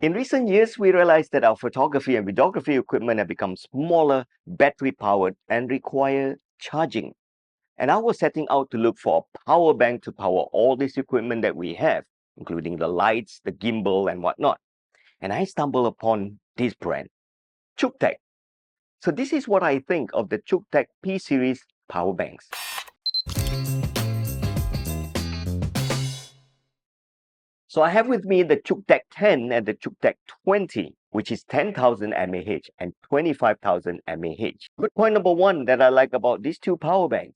In recent years, we realized that our photography and videography equipment have become smaller, battery-powered, and require charging. And I was setting out to look for a power bank to power all this equipment that we have, including the lights, the gimbal, and whatnot. And I stumbled upon this brand, Cuktech. So this is what I think of the Cuktech P-Series power banks. So I have with me the Cuktech 10 and the Cuktech 20, which is 10,000 mAh and 25,000 mAh. Good point number one that I like about these two power banks.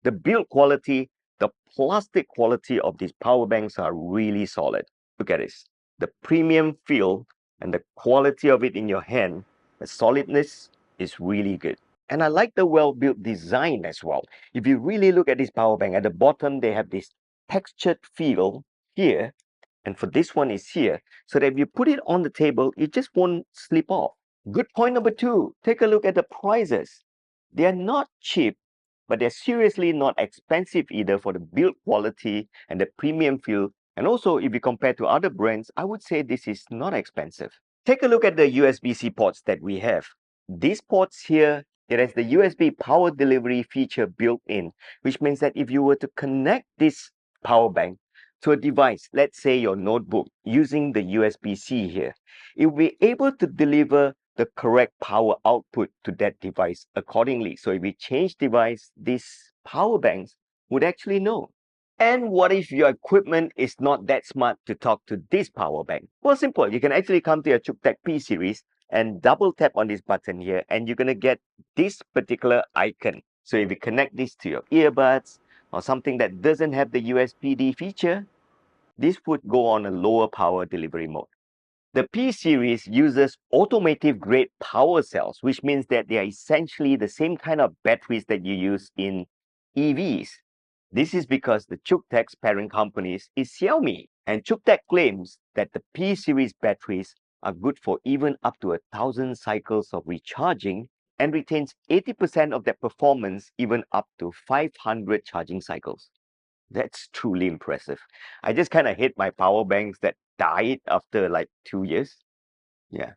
The build quality, the plastic quality of these power banks are really solid. Look at this. The premium feel and the quality of it in your hand, the solidness is really good. And I like the well-built design as well. If you really look at this power bank, at the bottom, they have this textured feel here. And for this one is here, so that if you put it on the table, it just won't slip off. Good point number two, take a look at the prices. They are not cheap, but they're seriously not expensive either for the build quality and the premium feel. And also, if you compare to other brands, I would say this is not expensive. Take a look at the USB-C ports that we have. These ports here, it has the USB power delivery feature built in, which means that if you were to connect this power bank to a device, let's say your notebook, using the USB-C here, it will be able to deliver the correct power output to that device accordingly. So if we change device, these power banks would actually know. And what if your equipment is not that smart to talk to this power bank? Well, simple. You can actually come to your Cuktech P series and double tap on this button here, and you're going to get this particular icon. So if you connect this to your earbuds or something that doesn't have the USB feature, this would go on a lower power delivery mode. The P series uses automotive grade power cells, which means that they are essentially the same kind of batteries that you use in EVs. This is because the Cuktech's parent company is Xiaomi, and Cuktech claims that the P series batteries are good for even up to 1,000 cycles of recharging and retains 80% of their performance even up to 500 charging cycles. That's truly impressive. I just kind of hate my power banks that died after like 2 years. Yeah,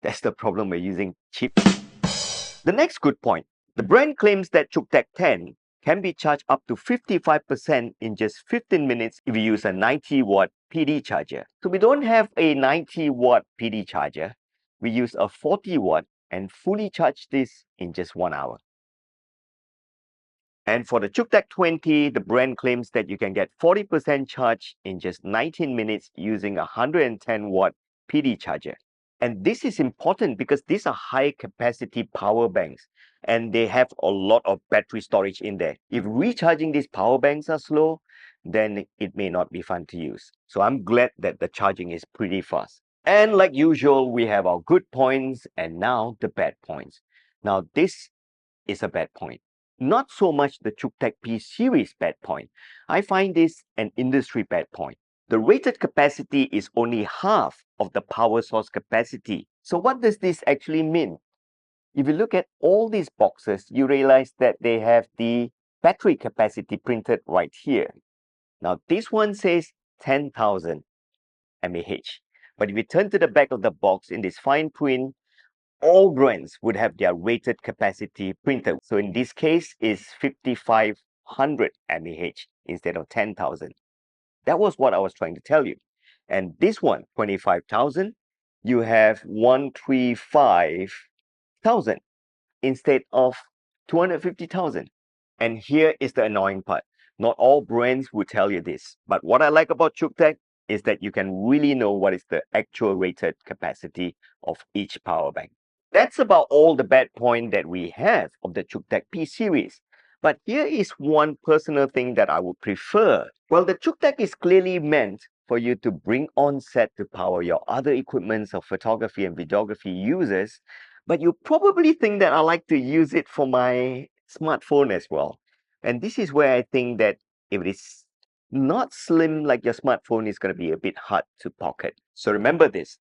that's the problem with using cheap. The next good point, the brand claims that Cuktech 10 can be charged up to 55% in just 15 minutes if you use a 90-watt PD charger. So we don't have a 90-watt PD charger. We use a 40-watt and fully charge this in just 1 hour. And for the Cuktech 20, the brand claims that you can get 40% charge in just 19 minutes using a 110-watt PD charger. And this is important because these are high-capacity power banks and they have a lot of battery storage in there. If recharging these power banks are slow, then it may not be fun to use. So I'm glad that the charging is pretty fast. And like usual, we have our good points and now the bad points. Now this is a bad point. Not so much the Cuktech P series bad point. I find this an industry bad point. The rated capacity is only half of the power source capacity. So what does this actually mean? If you look at all these boxes, you realize that they have the battery capacity printed right here. Now this one says 10,000 mAh. But if you turn to the back of the box in this fine print, all brands would have their rated capacity printed. So in this case, is 5,500 mAh instead of 10,000. That was what I was trying to tell you. And this one, 25,000, you have 135,000 instead of 250,000. And here is the annoying part. Not all brands will tell you this. But what I like about Cuktech is that you can really know what is the actual rated capacity of each power bank. That's about all the bad point that we have of the Cuktech P series. But here is one personal thing that I would prefer. Well, the Cuktech is clearly meant for you to bring on set to power your other equipments of photography and videography users, but you probably think that I like to use it for my smartphone as well. And this is where I think that if it is not slim like your smartphone, it's going to be a bit hard to pocket. So remember this,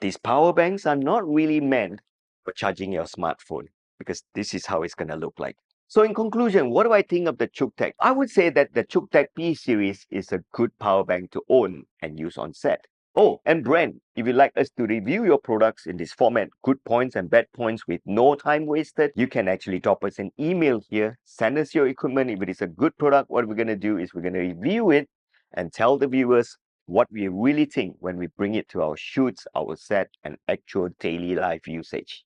these power banks are not really meant for charging your smartphone, because this is how it's going to look like. So in conclusion, what do I think of the Cuktech? I would say that the Cuktech P series is a good power bank to own and use on set. Oh, and Brent, if you'd like us to review your products in this format, good points and bad points with no time wasted, you can actually drop us an email here, send us your equipment. If it is a good product, what we're going to do is we're going to review it and tell the viewers what we really think when we bring it to our shoots, our set, and actual daily life usage.